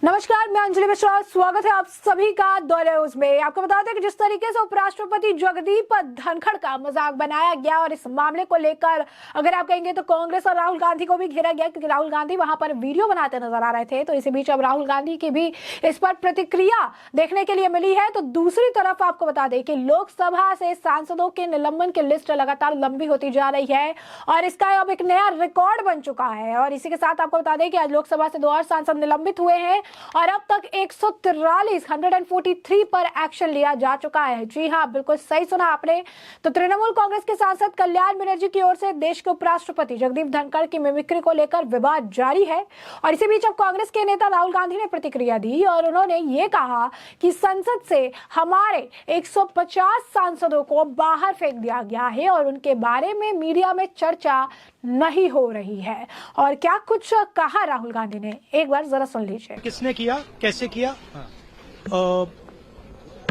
नमस्कार, मैं अंजलि मिश्रा। स्वागत है आप सभी का द न्यूज में। आपको बता दें कि जिस तरीके से उपराष्ट्रपति जगदीप धनखड़ का मजाक बनाया गया और इस मामले को लेकर अगर आप कहेंगे तो कांग्रेस और राहुल गांधी को भी घेरा गया, क्योंकि राहुल गांधी वहां पर वीडियो बनाते नजर आ रहे थे। तो इसी बीच अब राहुल गांधी की भी इस पर प्रतिक्रिया देखने के लिए मिली है। तो दूसरी तरफ आपको बता दें कि लोकसभा से सांसदों के निलंबन की लिस्ट लगातार लंबी होती जा रही है और इसका अब एक नया रिकॉर्ड बन चुका है। और इसी के साथ आपको बता दें कि आज लोकसभा से 2 और सांसद निलंबित हुए हैं और अब तक 143 पर एक्शन लिया जा चुका है। जी हां, बिल्कुल सही सुना आपने। तो तृणमूल कांग्रेस के सांसद कल्याण बनर्जी की ओर से देश के उपराष्ट्रपति जगदीप धनखड़ की मिमिक्री को लेकर विवाद जारी है। और इसी बीच अब कांग्रेस के नेता राहुल गांधी ने प्रतिक्रिया दी और उन्होंने ये कहा कि संसद से हमारे 150 सांसदों को बाहर फेंक दिया गया है और उनके बारे में मीडिया में चर्चा नहीं हो रही है। और क्या कुछ कहा राहुल गांधी ने, एक बार जरा सुन लीजिए। किसने किया, कैसे किया?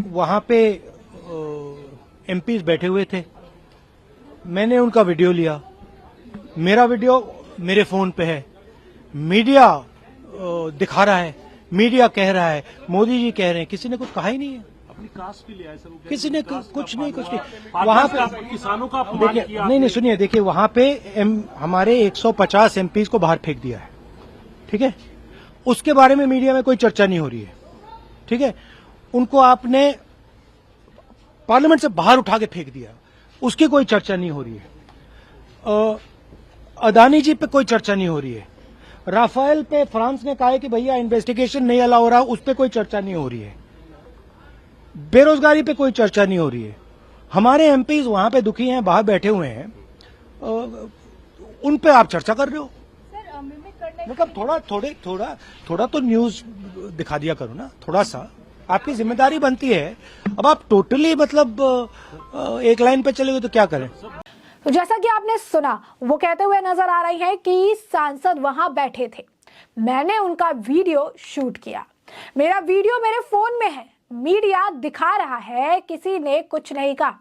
वहां पे एमपीज बैठे हुए थे, मैंने उनका वीडियो लिया। मेरा वीडियो मेरे फोन पे है, मीडिया दिखा रहा है, मीडिया कह रहा है, मोदी जी कह रहे हैं। किसी ने कुछ कहा ही नहीं है। अपनी कास्ट भी लिया है सर, किसी ने कुछ नहीं वहां पे किसानों का अपमान देखिए, किया। नहीं सुनिए, देखिए वहां पे हमारे 150 एमपीज को बाहर फेंक दिया है, ठीक है। उसके बारे में मीडिया में कोई चर्चा नहीं हो रही है, ठीक है। उनको आपने पार्लियामेंट से बाहर उठा के फेंक दिया, उसकी कोई चर्चा नहीं हो रही है। अदानी जी पे कोई चर्चा नहीं हो रही है। राफेल पे फ्रांस ने कहा है कि भैया इन्वेस्टिगेशन नहीं अलाउ हो रहा, उस पर कोई चर्चा नहीं हो रही है। बेरोजगारी पे कोई चर्चा नहीं हो रही है। हमारे एमपीज वहां पे दुखी हैं, बाहर बैठे हुए हैं, उन पे आप चर्चा कर रहे हो। मतलब थोड़ा तो न्यूज दिखा दिया करो ना, थोड़ा सा आपकी जिम्मेदारी बनती है। अब आप टोटली मतलब एक लाइन पे चले गए तो क्या करें। तो जैसा कि आपने सुना, वो कहते हुए नजर आ रही है कि सांसद वहां बैठे थे, मैंने उनका वीडियो शूट किया, मेरा वीडियो मेरे फोन में है, मीडिया दिखा रहा है, किसी ने कुछ नहीं कहा।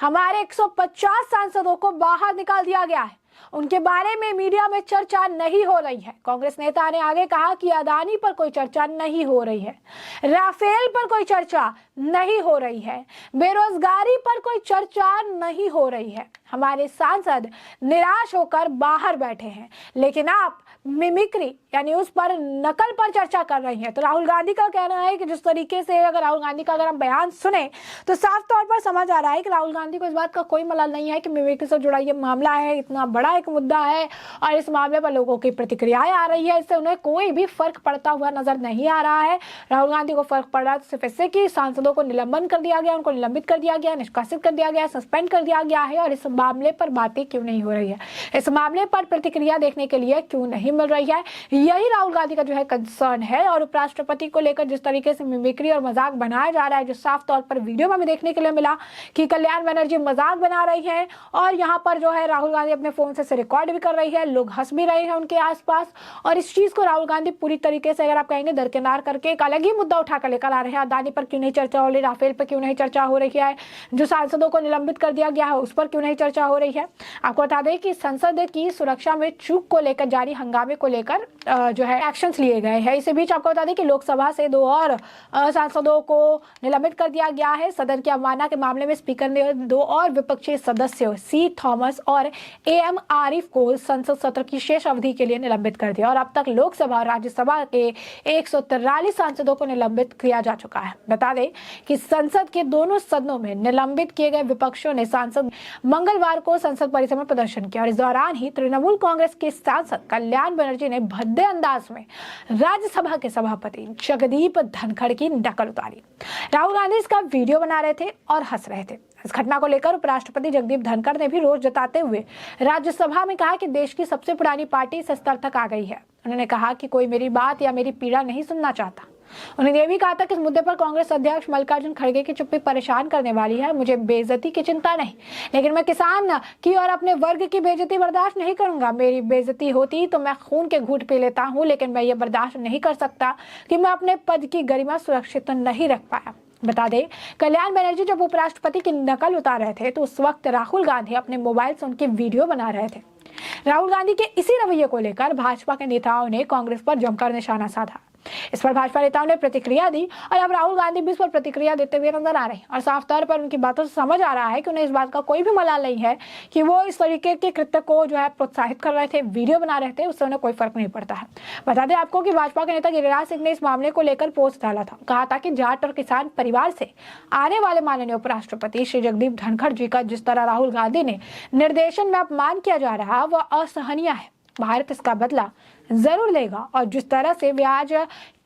हमारे 150 सांसदों को बाहर निकाल दिया गया है, उनके बारे में मीडिया में चर्चा नहीं हो रही है। कांग्रेस नेता ने आगे कहा कि अदानी पर कोई चर्चा नहीं हो रही है, राफेल पर कोई चर्चा नहीं हो रही है, बेरोजगारी पर कोई चर्चा नहीं हो रही है। हमारे सांसद निराश होकर बाहर बैठे हैं, लेकिन आप मिमिक्री यानी उस पर नकल पर चर्चा कर रही हैं। तो राहुल गांधी का कहना है कि जिस तरीके से अगर राहुल गांधी का अगर हम बयान सुने तो साफ तौर पर समझ आ रहा है कि राहुल गांधी को इस बात का कोई मलाल नहीं है कि मिमिक्री से जुड़ा ये मामला है, इतना बड़ा एक मुद्दा है और इस मामले पर लोगों की प्रतिक्रियाएं आ रही है, इससे उन्हें कोई भी फर्क पड़ता हुआ नजर नहीं आ रहा है। राहुल गांधी को फर्क पड़ रहा है सिर्फ इससे कि सांसदों को निलंबन कर दिया गया, उनको निलंबित कर दिया गया, निष्कासित कर दिया गया, सस्पेंड कर दिया गया है। और इस मामले पर बातें क्यों नहीं हो रही है, इस मामले पर प्रतिक्रिया देखने के लिए क्यों नहीं मिल रही है, यही राहुल गांधी का जो है कंसर्न है। और उपराष्ट्रपति को लेकर जिस तरीके से मिमिक्री और मजाक बनाया जा रहा है, जो साफ तौर पर वीडियो में भी देखने के लिए मिला कि कल्याण बनर्जी मजाक बना रही है और यहाँ पर जो है राहुल गांधी अपने फोन से रिकॉर्ड भी कर रही है, लोग हंस भी रहे हैं उनके आसपास। और इस चीज को राहुल गांधी पूरी तरीके से अगर आप कहेंगे दरकिनार करके एक अलग ही मुद्दा उठाकर लेकर आ रहे हैं। अदानी पर क्यों नहीं चर्चा हो रही, राफेल पर क्यों नहीं चर्चा हो रही है, जो सांसदों को निलंबित कर दिया गया है उस पर क्यों नहीं चर्चा हो रही है। आपको बता दें कि संसद की सुरक्षा में चूक को लेकर जारी हंगामे को लेकर जो है एक्शंस लिए गए हैं। इसी बीच आपको बता दें कि लोकसभा से 2 और सांसदों को निलंबित कर दिया गया है। सदन की अवमानना के मामले में स्पीकर ने 2 और विपक्षी सदस्यों सी थॉमस और एएम आरिफ को संसद सत्र की शेष अवधि के लिए निलंबित कर दिया और अब तक लोकसभा और राज्यसभा के 143 सांसदों को निलंबित किया जा चुका है। बता दें कि संसद के दोनों सदनों में निलंबित किए गए विपक्षों ने सांसद मंगलवार को संसद परिसर में प्रदर्शन किया और इस दौरान ही तृणमूल कांग्रेस के सांसद कल्याण बनर्जी ने भद्दे अंदाज में राज्यसभा के सभापति जगदीप धनखड़ की नकल उतारी। राहुल गांधी इसका वीडियो बना रहे थे और हंस रहे थे। इस घटना को लेकर उपराष्ट्रपति जगदीप धनखड़ ने भी रोष जताते हुए राज्यसभा में कहा कि देश की सबसे पुरानी पार्टी इस स्तर तक आ गई है। उन्होंने कहा कि कोई मेरी बात या मेरी पीड़ा नहीं सुनना चाहता। उन्होंने यह भी कहा था कि इस मुद्दे पर कांग्रेस अध्यक्ष मल्लिकार्जुन खड़गे की चुप्पी परेशान करने वाली है। मुझे बेइज्जती की चिंता नहीं, लेकिन मैं किसान की और अपने वर्ग की बेइज्जती बर्दाश्त नहीं करूंगा। मेरी बेइज्जती होती तो मैं खून के घूंट पी लेता हूं, लेकिन मैं ये बर्दाश्त नहीं कर सकता कि मैं अपने पद की गरिमा सुरक्षित नहीं रख पाया। बता दें, कल्याण बनर्जी जब उपराष्ट्रपति की नकल उतार रहे थे तो उस वक्त राहुल गांधी अपने मोबाइल से उनकी वीडियो बना रहे थे। राहुल गांधी के इसी रवैये को लेकर भाजपा के नेताओं ने कांग्रेस पर जमकर निशाना साधा। इस पर भाजपा नेताओं ने प्रतिक्रिया दी और अब राहुल गांधी भी इस पर प्रतिक्रिया देते हुए नजर आ रहे हैं और साफ तौर पर उनकी बातों से समझ आ रहा है कि उन्हें इस बात का कोई भी मलाल नहीं है कि वो इस तरीके के कृत्य को जो है प्रोत्साहित कर रहे थे, वीडियो बना रहे थे, उससे उन्हें कोई फर्क नहीं पड़ता है। बता दें आपको कि भाजपा के नेता गिरिराज सिंह ने इस मामले को लेकर पोस्ट डाला था, कहा था कि जाट और किसान परिवार से आने वाले माननीय उपराष्ट्रपति श्री जगदीप धनखड़ जी का जिस तरह राहुल गांधी ने निर्देशन में अपमान किया जा रहा वह असहनीय है। भारत इसका बदला जरूर लेगा और जिस तरह से वे आज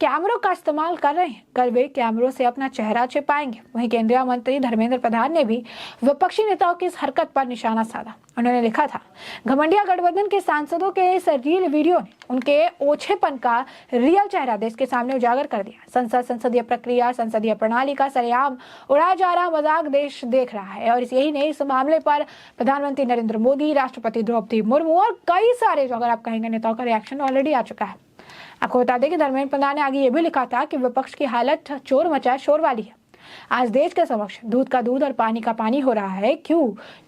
कैमरों का इस्तेमाल कर रहे हैं, कल वे कैमरों से अपना चेहरा छिपाएंगे। वहीं केंद्रीय मंत्री धर्मेंद्र प्रधान ने भी विपक्षी नेताओं की इस हरकत पर निशाना साधा। उन्होंने लिखा था, घमंडिया गठबंधन के सांसदों के इस रील वीडियो ने उनके ओछेपन का रियल चेहरा देश के सामने उजागर कर दिया। संसदीय प्रक्रिया, संसदीय प्रणाली का सरेआम उड़ाया जा रहा मजाक देश देख रहा है और यही नहीं, इस मामले पर प्रधानमंत्री नरेंद्र मोदी, राष्ट्रपति द्रौपदी मुर्मू और कई सारे जो अगर आप कहेंगे नेताओं का रिएक्शन ऑलरेडी आ चुका है। आपको बता दें कि धर्मेंद्र प्रधान ने आगे ये भी लिखा था कि विपक्ष की हालत चोर मचाए शोर वाली है। आज देश के समक्ष दूध का दूध और पानी का पानी हो रहा है। क्यों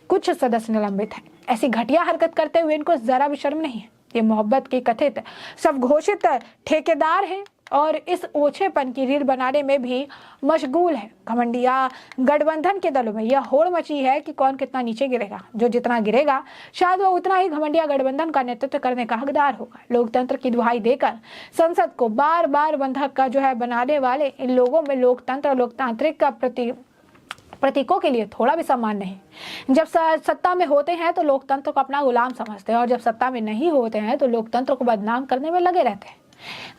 कुछ सदस्य निलंबित हैं? ऐसी घटिया हरकत करते हुए इनको जरा भी शर्म नहीं है। ये मोहब्बत की कथित सब घोषित ठेकेदार हैं और इस ओछेपन की रील बनाने में भी मशगूल है। घमंडिया गठबंधन के दलों में यह होड़ मची है कि कौन कितना नीचे गिरेगा। जो जितना गिरेगा शायद वो उतना ही घमंडिया गठबंधन का नेतृत्व करने का हकदार होगा। लोकतंत्र की दुहाई देकर संसद को बार बार बंधक का जो है बनाने वाले इन लोगों में लोकतंत्र और लोकतांत्रिक का प्रतीकों के लिए थोड़ा भी सम्मान नहीं। जब सत्ता में होते हैं तो लोकतंत्र को अपना गुलाम समझते हैं और जब सत्ता में नहीं होते हैं तो लोकतंत्र को बदनाम करने में लगे रहते हैं।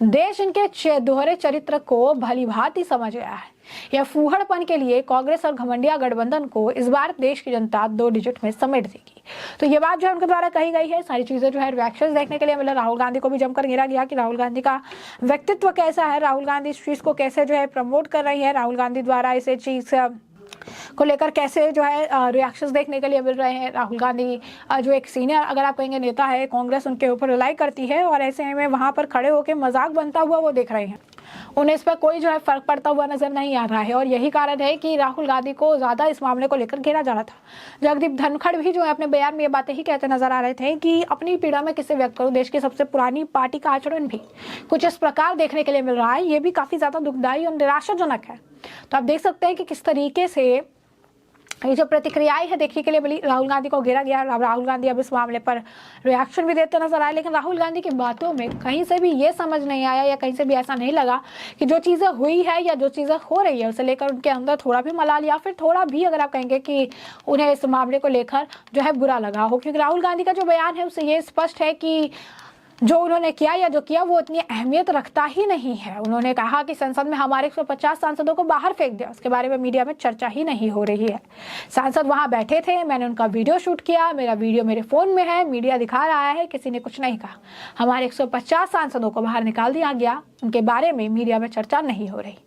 देश इनके दोहरे चरित्र को भली भांति समझ गया है। यह फूहड़पन के लिए कांग्रेस और घमंडिया गठबंधन को इस बार देश की जनता 2 डिजिट में समेट देगी। तो ये बात जो है उनके द्वारा कही गई है। सारी चीजें जो है रिएक्शंस देखने के लिए मिला। राहुल गांधी को भी जमकर घेरा गया कि राहुल गांधी का व्यक्तित्व कैसा है, राहुल गांधी इस चीज को कैसे जो है प्रमोट कर रही है, राहुल गांधी द्वारा इसे चीज को लेकर कैसे जो है रिएक्शंस देखने के लिए मिल रहे हैं। राहुल गांधी जो एक सीनियर अगर आप कहेंगे नेता है, कांग्रेस उनके ऊपर रिलाई करती है और ऐसे में वहां पर खड़े होकर मजाक बनता हुआ वो देख रहे हैं। उन्हें इस पर कोई जो है फर्क पड़ता हुआ नजर नहीं आ रहा है और यही कारण है कि राहुल गांधी को ज्यादा इस मामले को लेकर घेरा जा रहा था। जगदीप धनखड़ भी जो है अपने बयान में ये बातें ही कहते नजर आ रहे थे कि अपनी पीड़ा में किसे व्यक्त करूं। देश की सबसे पुरानी पार्टी का आचरण भी कुछ इस प्रकार देखने के लिए मिल रहा है। ये भी काफी ज्यादा दुखदायी और निराशाजनक है। तो आप देख सकते हैं कि किस तरीके से ये जो प्रतिक्रियाएं है देखने के लिए मिली। राहुल गांधी को घेरा गया। राहुल गांधी अब इस मामले पर रिएक्शन भी देते नजर आए, लेकिन राहुल गांधी की बातों में कहीं से भी ये समझ नहीं आया या कहीं से भी ऐसा नहीं लगा कि जो चीज़ें हुई है या जो चीज़ें हो रही है उसे लेकर उनके अंदर थोड़ा भी मलाल या फिर थोड़ा भी अगर आप कहेंगे कि उन्हें इस मामले को लेकर जो है बुरा लगा हो। क्योंकि राहुल गांधी का जो बयान है उससे ये स्पष्ट है कि जो उन्होंने किया या जो किया वो इतनी अहमियत रखता ही नहीं है। उन्होंने कहा कि संसद में हमारे 150 सांसदों को बाहर फेंक दिया, उसके बारे में मीडिया में चर्चा ही नहीं हो रही है। सांसद वहां बैठे थे, मैंने उनका वीडियो शूट किया, मेरा वीडियो मेरे फोन में है, मीडिया दिखा रहा है, किसी ने कुछ नहीं कहा। हमारे 150 सांसदों को बाहर निकाल दिया गया, उनके बारे में मीडिया में चर्चा नहीं हो रही।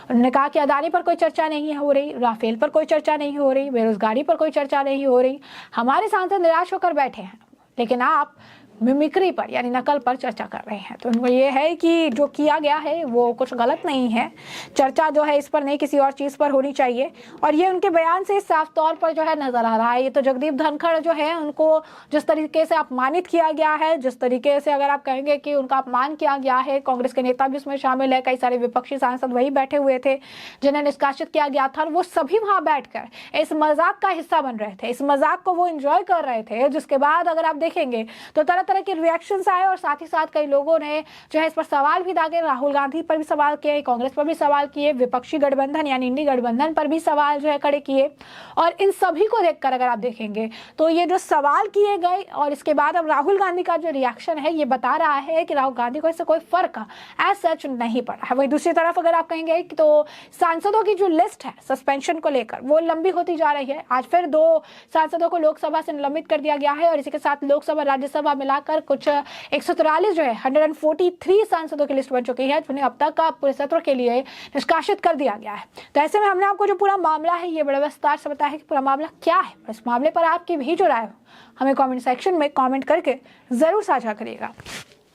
उन्होंने कहा कि अदानी पर कोई चर्चा नहीं हो रही, राफेल पर कोई चर्चा नहीं हो रही, बेरोजगारी पर कोई चर्चा नहीं हो रही। हमारे सांसद निराश होकर बैठे हैं, लेकिन आप मिमिक्री पर यानी नकल पर चर्चा कर रहे हैं। तो उनको ये है कि जो किया गया है वो कुछ गलत नहीं है। चर्चा जो है इस पर नहीं किसी और चीज़ पर होनी चाहिए और ये उनके बयान से साफ तौर पर जो है नजर आ रहा है। ये तो जगदीप धनखड़ जो है उनको जिस तरीके से अपमानित किया गया है, जिस तरीके से अगर आप कहेंगे कि उनका अपमान किया गया है, कांग्रेस के नेता भी उसमें शामिल है, कई सारे विपक्षी सांसद वही बैठे हुए थे जिन्हें निष्कासित किया गया था और वो सभी वहां बैठकर इस मजाक का हिस्सा बन रहे थे। इस मजाक को वो एंजॉय कर रहे थे, जिसके बाद अगर आप देखेंगे तो तरह तरह के रिएक्शंस आए और साथ ही साथ कई लोगों ने जो है इस पर सवाल भी दागे। राहुल गांधी पर भी सवाल किए, कांग्रेस पर भी सवाल किए, विपक्षी गठबंधन यानी इंडी गठबंधन पर भी सवाल जो है खड़े किए। और इन सभी को देखकर अगर आप देखेंगे तो ये जो सवाल किए गए और इसके बाद अब राहुल गांधी का जो रिएक्शन है ये बता रहा है कि राहुल गांधी को इससे कोई फर्क एज सच नहीं पड़ा है। वही दूसरी तरफ अगर आप कहेंगे तो सांसदों की जो लिस्ट है सस्पेंशन को लेकर वो लंबी होती जा रही है। आज फिर 2 सांसदों को लोकसभा से निलंबित कर दिया गया है और इसी के साथ लोकसभा राज्यसभा मिलाकर कुछ 143 जो है 143 सांसदों की लिस्ट बन चुकी है, जिन्हें अब तक पूरे सत्र के लिए निष्कासित कर दिया गया है। तो ऐसे में हमने आपको जो पूरा मामला है ये बड़े विस्तार से बताया है कि पूरा मामला क्या है। इस मामले पर आपकी भी जो राय हो हमें कमेंट सेक्शन में कमेंट करके जरूर साझा करिएगा।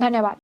धन्यवाद।